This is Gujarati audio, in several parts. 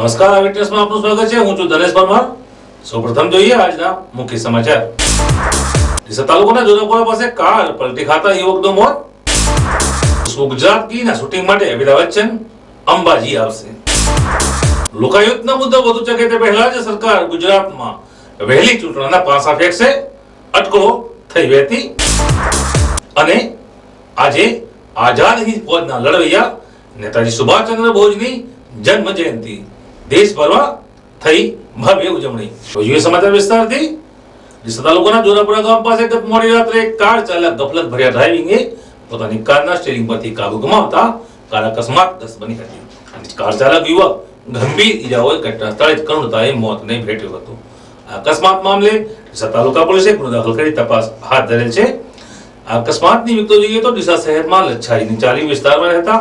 નમસ્કાર, આ વિટનેસમાં આપનું સ્વાગત છે. હું છું ધનેશ પરમાર. સૌપ્રથમ જોઈએ આજના મુખ્ય સમાચાર. ડીસા તાલુકાના જોરાપુરા પાસે કાર પલટી ખાતા યુવકનું મોત. ગુજરાત ગીના શૂટિંગ માટે અમિતાભ બચ્ચન અંબાજી આવશે. લોકાયુક્તના મુદ્દા વધુ ચકે તે પહેલા જ સરકાર ગુજરાતમાં વહેલી ચૂંટણીના પાસા ફેંકશે. અટકળો થઈ વહેતી. અને આજે આઝાદ હિન્દ ફૌજના લડવૈયા નેતાજી સુભાષચંદ્ર બોઝની જન્મ જયંતિ દેશભરમાં થઈ ભવ્ય ઉજવણી. જોઈએ સમાચાર વિસ્તારથી. ડીસા તાલુકાના જોરાપુરા ગામ પાસે ગત મોડી રાત્રે કાર ચાલક ગફલત ભર્યા ડ્રાઇવિંગે પોતાની કારના સ્ટીયરિંગ પરથી કાબુ ગુમાવતા કાર અકસ્માતગ્રસ્ત બની હતી. અને કાર ચાલક યુવક ગંભીર ઈજાઓએ ઘટના સ્થળે જ કરુણતાએ મોતને ભેટ્યું હતું. આ અકસ્માત મામલે ડીસા તાલુકા પોલીસે ગુનો દાખલ કરી તપાસ હાથ ધરેલ છે. આ અકસ્માતની વિગતો જોઈએ તો ડીસા શહેરમાં લચ્છાઈની ચાલી વિસ્તારમાં રહેતા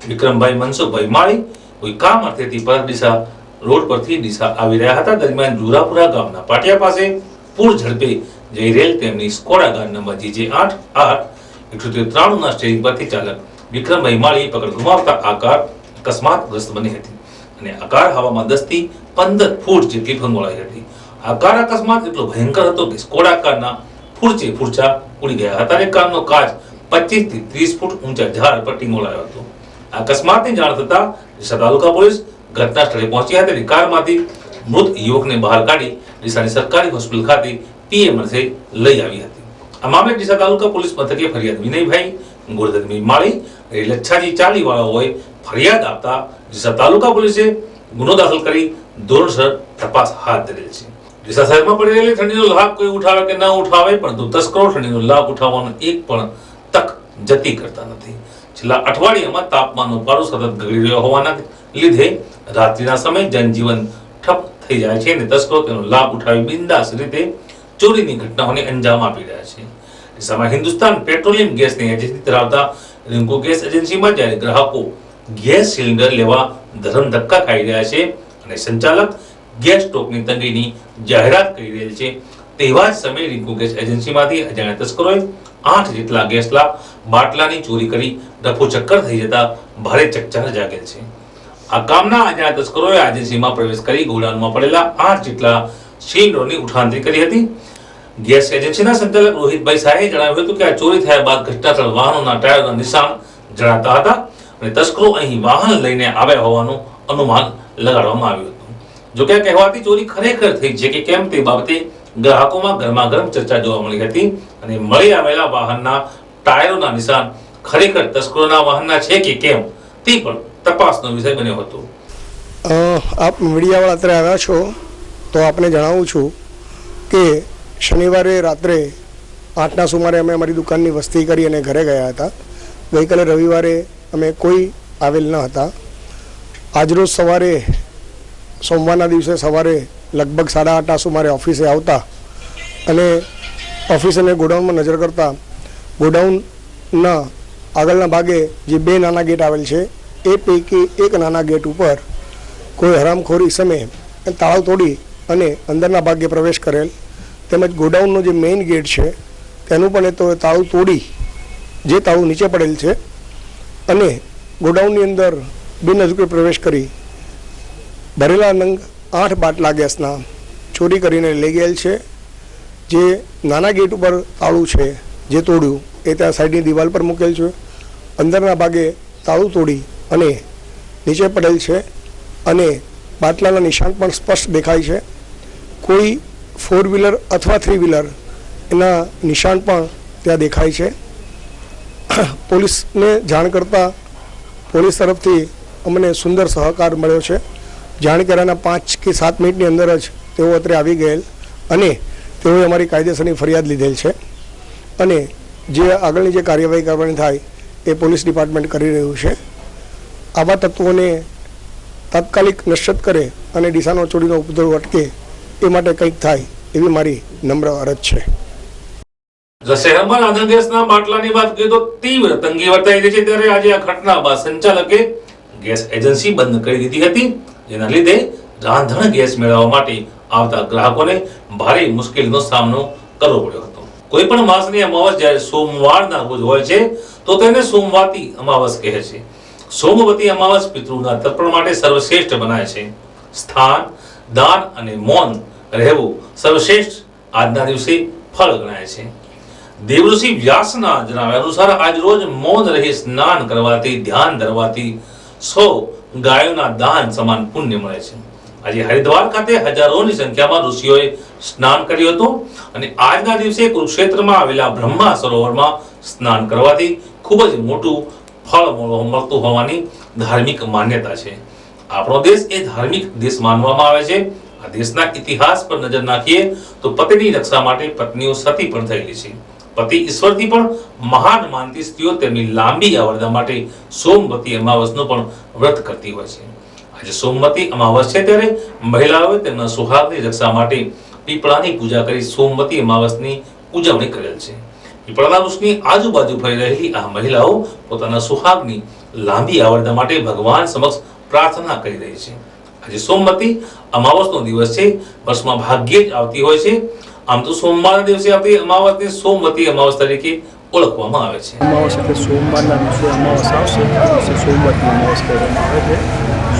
વિક્રમભાઈ મનસુખભાઈ માળી કોઈ કામ અર્થેથી પર ડીસા રોડ પરથી ડીસા આવી રહ્યા હતા. દરમિયાન જોરાપુરા ગામના પાટિયા પાસે પૂર ઝડપે જઈ રહેલ તેમની સ્કોડા કાર નંબર JJ8 ના સ્ટીયરિંગ પરથી ચાલક વિક્રમભાઈ માળી પકડ ગુમાવતા આ કાર અકસ્માતગ્રસ્ત બની હતી અને આ કાર હવામાં 10 થી 15 ફૂટ જેટલી ફંગોળાઈ હતી. આ કાર અકસ્માત એટલો ભયંકર હતો કે સ્કોડા કારના ફૂરચા ઉડી ગયા હતા અને કારનો કાચ 25 થી 30 ફૂટ ઊંચા ઝાડ પર ટીંગોળાયો હતો. આ અકસ્માતની જાણ થતા ડીસા તાલુકા પોલીસ ઘટના સ્થળે પહોંચી હતી. કારમાંથી મૃત યુવકને બહાર કાઢી ડીસાની સરકારી હોસ્પિટલ ખાતે પીએમ અર્થે લઈ આવી હતી. આ મામલે ડીસા તાલુકા પોલીસ મથકે ફરિયાદ વિનયભાઈ ગોરધનભાઈ માળી લચ્છાજી ચાલી વાળાઓએ ફરિયાદ આપતા ડીસા તાલુકા પોલીસે ગુનો દાખલ કરી ધોરણસર તપાસ હાથ ધરેલ છે. ડીસા શહેરમાં પડી રહેલી ઠંડીનો લાભ કોઈ ઉઠાવે કે ન ઉઠાવે, પરંતુ તસ્કરો ઠંડીનો લાભ ઉઠાવવાનો એક પણ તક જતી કરતા નથી. છેલ્લા અઠવાડિયામાં તાપમાનનો પારો સતત ગગડી રહ્યો હોવાના લીધે રાત્રિના સમયે જનજીવન ઠપ થઈ જાય છે અને તસ્કરો તેનો લાભ ઉઠાવી બિંદાસ રીતે ચોરીની ઘટનાઓને અંજામ આપી રહ્યા છે. ડીસામાં હિન્દુસ્તાન પેટ્રોલિયમ ગેસની એજન્સી ધરાવતા રિંકુ ગેસ એજન્સીમાં જ્યારે ગ્રાહકો ગેસ સિલિન્ડર લેવા ધરમ ધક્કા ખાઈ રહ્યા છે અને સંચાલક ગેસ સ્ટોકની તંગીની જાહેરાત કરી રહેલ છે, તેવા જ સમયે રિંકુ ગેસ એજન્સીમાંથી અજાણ્યા તસ્કરોએ 8 જેટલા ગેસના બાટલાની ચોરી કરી ડફો ચક્કર થઈ જતા ભારે ચકચાર જાગેલ છે. આ કામના અજાણ્યા તસ્કરોએ એજન્સીમાં પ્રવેશ કરી ગોડાઉનમાં પડેલા 8 જેટલા સિલિન્ડરોની ઉઠાંતરી કરી હતી. ગેસ એજન્સીના સંચાલક રોહિતભાઈ શાહે જણાવ્યું હતું કે આ ચોરી થયા બાદ ઘટનાસ્થળ વાહનોના ટાયરના નિશાન જણાતા હતા અને તસ્કરો અહીં વાહન લઈને આવ્યા હોવાનું અનુમાન લગાડવામાં આવ્યું હતું. જો કે કહેવાતી ચોરી ખરેખર થઈ છે કે કેમ તે બાબતે ગ્રાહકોમાં ગરમાગરમ ચર્ચા જોવા મળી હતી અને મળી આવેલા વાહનના ટાયરોના નિશાન ખરેખર તસ્કરોના વાહનના છે કે કેમ તે પણ તપાસનો વિષય બન્યો હતો. આપ મીડિયાવાળા અત્યારે આવ્યા છો તો આપને જણાવું છું કે શનિવારે રાત્રે 8ના સુમારે અમે અમારી દુકાનની વસ્તી કરી અને ઘરે ગયા હતા. ગઈકાલે રવિવારે અમે કોઈ આવેલ ન હતા. આજરોજ સવારે સોમવારના દિવસે સવારે લગભગ 8:30 સુમારે ઓફિસે આવતા અને ઓફિસ અને ગોડાઉનમાં નજર કરતા ગોડાઉનના આગળના ભાગે જે 2 નાના ગેટ આવેલ છે એ પૈકી એક નાના ગેટ ઉપર કોઈ હરામખોરી સમયે તાળું તોડી અને અંદરના ભાગે પ્રવેશ કરેલ, તેમજ ગોડાઉનનો જે મેઇન ગેટ છે તેનું પણ તો તાળું તોડી જે તાળું નીચે પડેલ છે અને ગોડાઉનની અંદર બિનઅજુકે પ્રવેશ કરી ભરેલા નંગ 8 બાટલા ગેસના ચોરી કરીને લઈ ગયેલ છે. જે નાના ગેટ ઉપર તાળું છે જે તોડ્યું એ ત્યાં સાઈડની દિવાલ પર મૂકેલ છે. અંદરના ભાગે તાળું તોડી અને નીચે પડેલ છે અને બાટલાના નિશાન પણ સ્પષ્ટ દેખાય છે. કોઈ 4 વ્હીલર અથવા 3 વ્હીલર એના નિશાન પણ ત્યાં દેખાય છે. પોલીસને જાણ કરતાં પોલીસ તરફથી અમને સુંદર સહકાર મળ્યો છે. જાણ કર્યાના 5 કે 7 મિનિટની અંદર જ તેઓ અત્રે આવી ગયેલ અને તેઓએ અમારી કાયદેસરની ફરિયાદ લીધેલ છે અને જે આગળની જે કાર્યવાહી કરવાની થાય એ પોલીસ ડિપાર્ટમેન્ટ કરી રહ્યું છે. આવા તત્વોને તાત્કાલિક નિશ્ચિત કરે અને ડીસાનો ચોરીનો ઉપદ્રવ અટકે એ માટે કંઈક થાય એવી મારી નમ્ર અરજ છે. શહેરમાં રાંધણ ગેસના બાટલાની વાત કરીએ તો તીવ્ર તંગી વર્તાઈ રહી છે. ત્યારે આજે આ ઘટના બાદ સંચાલકે ગેસ એજન્સી બંધ કરી દીધી હતી, જેના લીધે રાંધણ ગેસ મેળવવા માટે આવતા ગ્રાહકોને ભારે મુશ્કેલીનો સામનો કરવો પડ્યો હતો. કોઈ પણ માસની અમાવસ જ્યારે સોમવારના રોજ હોય છે તો તેને સોમવતી અમાવસ કહે છે. સોમવતી અમાવસ પિતૃના તર્પણ માટે સર્વશ્રેષ્ઠ બનાય છે. સ્થાન, દાન અને મૌન રહેવું સર્વશ્રેષ્ઠ આજના દિવસે ફળ ગણાય છે. દેવઋષિ વ્યાસના જણાવ્યા અનુસાર આજ રોજ મૌન રહી સ્નાન કરવાથી, ધ્યાન ધરવાથી 100 ગાયોના દાન સમાન પુણ્ય મળે છે. આજે હરિદ્વાર ખાતે હજારોની સંખ્યામાં ઋષિઓએ સ્નાન કર્યું હતું અને આજના દિવસે કુરુક્ષેત્રમાં આવેલા બ્રહ્મા સરોવરમાં સ્નાન કરવાથી ખૂબ જ મોટું ફળ મળતું હોવાની ધાર્મિક માન્યતા છે. આપણો દેશ એ ધાર્મિક દેશ માનવામાં આવે છે. આ દેશના ઇતિહાસ પર નજર નાખીએ તો પતિની રક્ષા માટે પત્નીઓ સતી પણ થયેલી છે. પતિ ઈશ્વરથી પણ મહાન માનતી સ્ત્રીઓ તેમની લાંબી આવરદા માટે સોમવતી અમાવસનું પણ વ્રત કરતી હોય છે. આજે સોમવતી અમાવસ છે ત્યારે મહિલાઓએ તેમના સુહાગની રક્ષા માટે પીપળાની પૂજા કરી સોમવતી અમાવસની ઉજવણી કરેલ છે. પીપળાના વૃક્ષની આજુબાજુ ફરી રહેલી આ મહિલાઓ પોતાના સુહાગની લાંબી આવરદા માટે ભગવાન સમક્ષ પ્રાર્થના કરી રહી છે. આજે સોમવતી અમાવસનો દિવસ છે. વર્ષમાં ભાગ્યે જ આવતી હોય છે. આમ તો સોમવારના દિવસે આવતી અમાવસને સોમવતી અમાવસ તરીકે ઓળખવામાં આવે છે. અમાવસ એટલે સોમવારના દિવસે અમાવસ આવશે તે સોમવતી અમાવસ કહેવામાં આવે છે.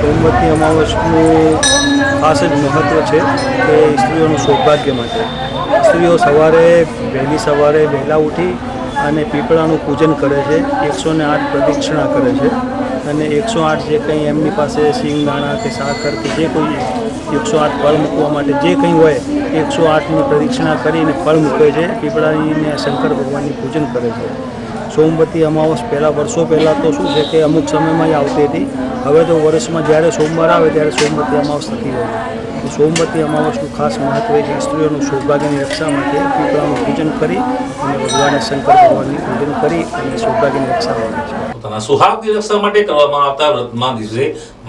સોમવતી અમાવસનું ખાસ જ મહત્ત્વ છે કે સ્ત્રીઓનું સૌભાગ્ય માટે. સ્ત્રીઓ વહેલી સવારે વહેલા ઉઠી અને પીપળાનું પૂજન કરે છે, 108 પ્રદક્ષિણા કરે છે અને 108 જે કંઈ એમની પાસે સિંગદાણા કે સાકર કે જે કોઈ 108 ફળ મૂકવા માટે જે કંઈ હોય 108ની પ્રદક્ષિણા કરીને ફળ મૂકે છે. પીપળાની શંકર ભગવાનની પૂજન કરે છે. સોમવતી અમાવસ વર્ષો પહેલાં તો શું છે કે અમુક સમયમાં આવતી હતી. હવે તો વર્ષમાં જ્યારે સોમવાર આવે ત્યારે સોમવતી અમાવસ થતી હોય છે. સોમવતી અમાવસનું ખાસ મહત્વ છે. સ્ત્રીઓનું સૌભાગ્યની રક્ષા માટે પીપળાનું પૂજન કરી અને ભગવાન શંકર ભગવાનની પૂજન કરી અને સૌભાગ્યની રક્ષા કરે છે. પોતાના સુહાગની રક્ષા માટે કરવામાં આવતા વ્રતમાં દિવસે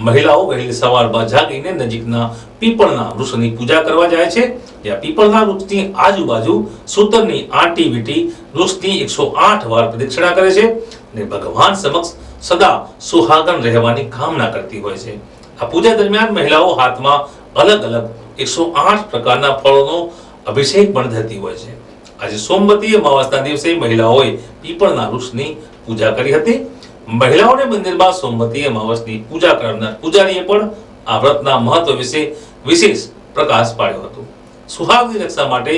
મહિલાઓ વહેલી સવારમાં જાગીને નજીકના પીપળના વૃક્ષની પૂજા કરવા જાય છે. જ્યાં પીપળના વૃક્ષની આજુબાજુ સૂતરની આંટી વીંટી વૃક્ષની 108 વાર પ્રદક્ષિણા કરે છે અને ભગવાન સમક્ષ સદા સુહાગન રહેવાની કામના કરતી હોય છે. આ પૂજા દરમિયાન મહિલાઓ હાથમાં અલગ અલગ 108 પ્રકારના ફળોનો અભિષેક પણ ધરતી હોય છે. આજે સોમવતી અમાવસના દિવસે મહિલાઓએ પીપળના વૃક્ષની પૂજા કરી હતી. મહિલાઓને મંદિરમાં સોમવતી અમાવસની પૂજા કરનાર પૂજારીએ પણ આ વ્રતના મહત્વ વિશે વિશેષ પ્રકાશ પાડ્યો હતો. સુહાગની રક્ષા માટે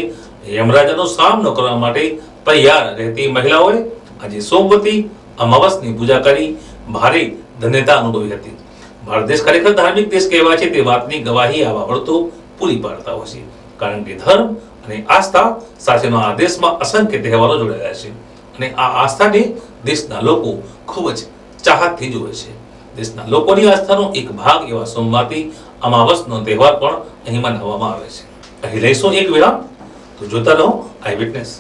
યમરાજાનો સામનો કરવા માટે તૈયાર રહેતી મહિલાઓએ આજે સોમવતી અમાવસની પૂજા કરી ભારે ધન્યતા અનુભવી હતી. ભારત દેશ ખરેખર ધાર્મિક દેશ કહેવાય છે તે વાતની ગવાહી આવા વ્રતો પૂરી પાડતા હોય છે. કારણ કે ધર્મ અને આસ્થા સાથેનો આ દેશમાં અસંખ્ય તહેવારો જોડાયેલા છે અને આ આસ્થાને દેશના લોકો ખૂબ જ ચાહતથી જુએ છે. દેશના લોકોની આસ્થાનો એક ભાગ એવા સોમવતી અમાવસનો તહેવાર પણ અહીં મનાવવામાં આવે છે. અહીં લઈશું એક વિરામ, તો જોતા રહો આઈ વિટનેસ.